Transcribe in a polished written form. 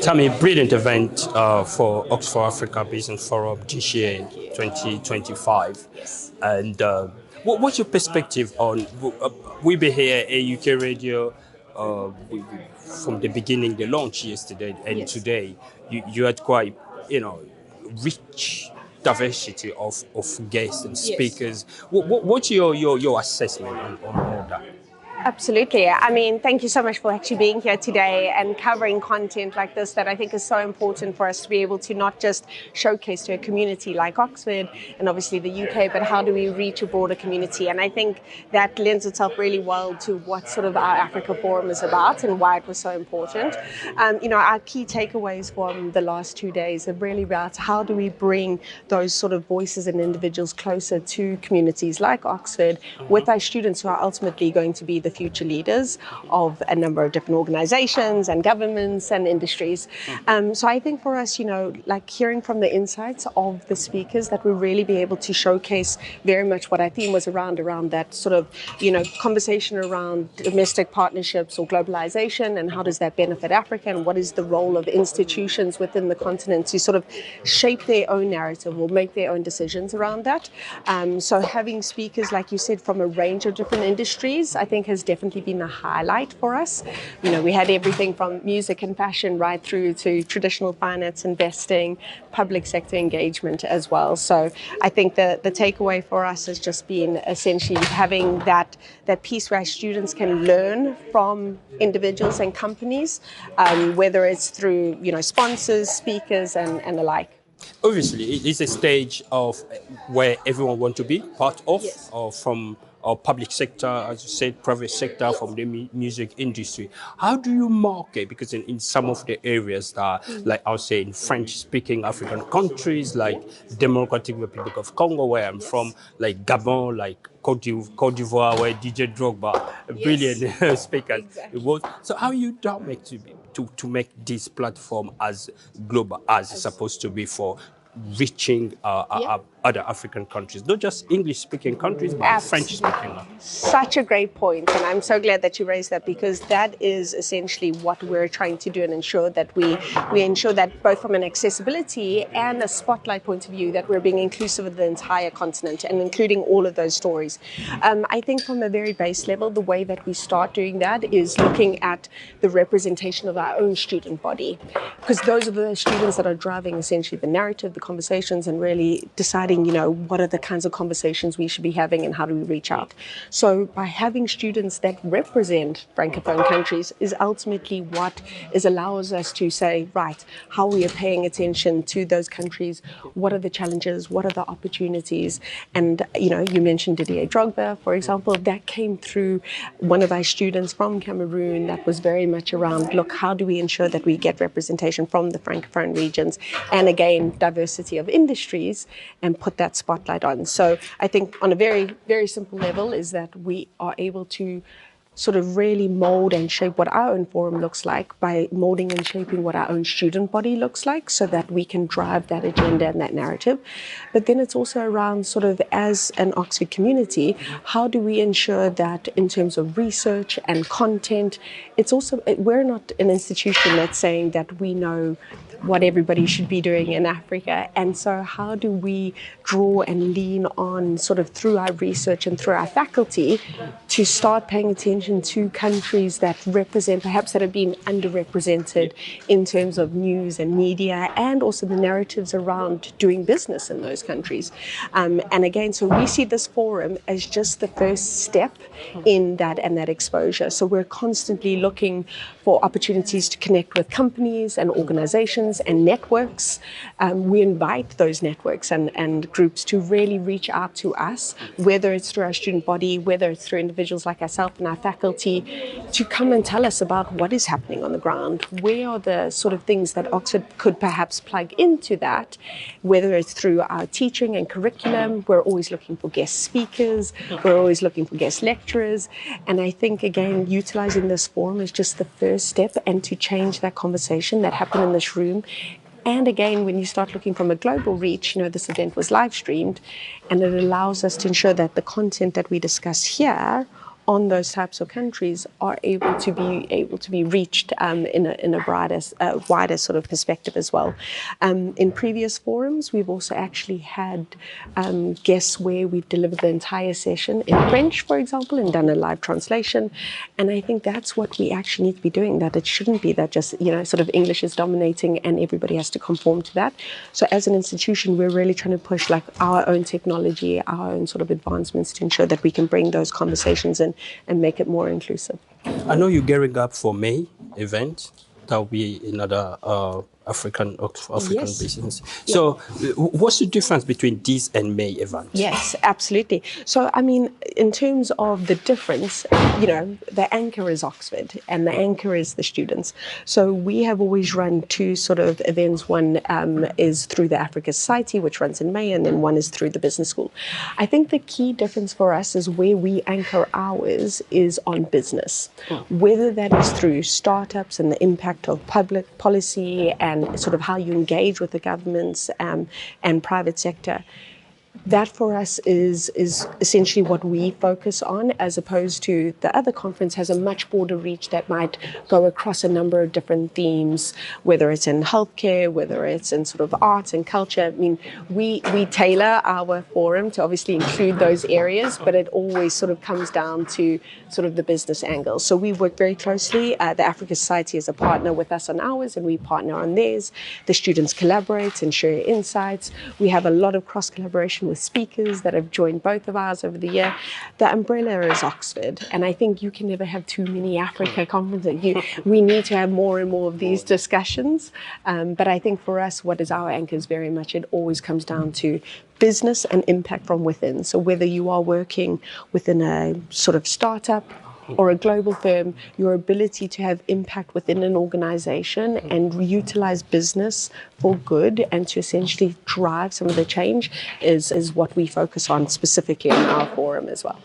Tammy, brilliant event for Oxford Africa Business Forum this year, 2025. Yes. And what's your perspective on? We be here at UK Radio from the beginning, the launch yesterday and Yes. today. You had quite, rich diversity of guests and Yes. speakers. What's your assessment on all that? Absolutely. I mean, thank you so much for actually being here today and covering content like this that I think is so important for us to be able to not just showcase to a community like Oxford and obviously the UK, but how do we reach a broader community? And I think that lends itself really well to what sort of our Africa Forum is about and why it was so important. Our key takeaways from the last 2 days are really about how do we bring those sort of voices and individuals closer to communities like Oxford with our students who are ultimately going to be the future leaders of a number of different organizations and governments and industries. So I think for us, like hearing from the insights of the speakers, that we really be able to showcase very much what our theme was around that sort of, conversation around domestic partnerships or globalization and how does that benefit Africa and what is the role of institutions within the continent to sort of shape their own narrative or make their own decisions around that. So having speakers, like you said, from a range of different industries, I think has definitely been a highlight for us. We had everything from music and fashion right through to traditional finance, investing, public sector engagement as well. So I think the takeaway for us has just been essentially having that piece where our students can learn from individuals and companies, whether it's through sponsors, speakers, and the like. Obviously, it is a stage of where everyone wants to be part of, Yes. or from our public sector, as you said, private sector, from the music industry. How do you market? Because in some of the areas that, like I'll say, in French-speaking African countries, like Democratic Republic of Congo, where I'm from, like Gabon, like Côte d'Ivoire, where DJ Drogba, a brilliant speakers. Exactly. So how you do make to make this platform as global as it's supposed to be for reaching other African countries, not just English-speaking countries, but French-speaking. Such a great point, and I'm so glad that you raised that because that is essentially what we're trying to do and ensure that we ensure that both from an accessibility and a spotlight point of view that we're being inclusive of the entire continent and including all of those stories. I think from a very base level, the way that we start doing that is looking at the representation of our own student body, because those are the students that are driving essentially the narrative, the conversations, and really deciding, what are the kinds of conversations we should be having and how do we reach out. So by having students that represent Francophone countries is ultimately what allows us to say, right, how we are paying attention to those countries, what are the challenges, what are the opportunities. And, you mentioned Didier Drogba, for example, that came through one of our students from Cameroon that was very much around, look, how do we ensure that we get representation from the Francophone regions and again, diversity of industries and put that spotlight on. So I think on a very, very simple level is that we are able to sort of really mold and shape what our own forum looks like by molding and shaping what our own student body looks like so that we can drive that agenda and that narrative. But then it's also around sort of as an Oxford community, how do we ensure that in terms of research and content, it's also, we're not an institution that's saying that we know what everybody should be doing in Africa. And so how do we draw and lean on sort of through our research and through our faculty to start paying attention to countries that represent, perhaps that have been underrepresented in terms of news and media and also the narratives around doing business in those countries. And again, so we see this forum as just the first step in that and that exposure. So we're constantly looking for opportunities to connect with companies and organizations and networks. We invite those networks and groups to really reach out to us, whether it's through our student body, whether it's through individuals like ourselves and our faculty, to come and tell us about what is happening on the ground. Where are the sort of things that Oxford could perhaps plug into that, whether it's through our teaching and curriculum. We're always looking for guest speakers. We're always looking for guest lecturers. And I think, again, utilizing this forum is just the first step and to change that conversation that happened in this room. And again, when you start looking from a global reach, this event was live streamed, and it allows us to ensure that the content that we discuss here on those types of countries are able to be reached in a wider sort of perspective as well. In previous forums, we've also actually had guests where we've delivered the entire session in French, for example, and done a live translation. And I think that's what we actually need to be doing, that it shouldn't be that just, sort of English is dominating and everybody has to conform to that. So as an institution, we're really trying to push like our own technology, our own sort of advancements to ensure that we can bring those conversations in and make it more inclusive. I know you're gearing up for May event. That'll be another African Yes. business. Yeah. So, what's the difference between this and May event? Yes, absolutely. So, I mean, in terms of the difference, the anchor is Oxford and the anchor is the students. So we have always run two sort of events. One is through the Africa Society, which runs in May, and then one is through the business school. I think the key difference for us is where we anchor ours is on business, whether that is through startups and the impact of public policy and sort of how you engage with the governments and private sector. That for us is essentially what we focus on, as opposed to the other conference has a much broader reach that might go across a number of different themes, whether it's in healthcare, whether it's in sort of arts and culture. I mean, we tailor our forum to obviously include those areas, but it always sort of comes down to sort of the business angle. So we work very closely. The Africa Society is a partner with us on ours, and we partner on theirs. The students collaborate and share insights. We have a lot of cross-collaboration with speakers that have joined both of ours over the year. The umbrella is Oxford, and I think you can never have too many Africa conferences. We need to have more and more of these discussions. But I think for us, what is our anchors very much, it always comes down to business and impact from within. So whether you are working within a sort of startup or a global firm, your ability to have impact within an organization and utilize business for good and to essentially drive some of the change is what we focus on specifically in our forum as well.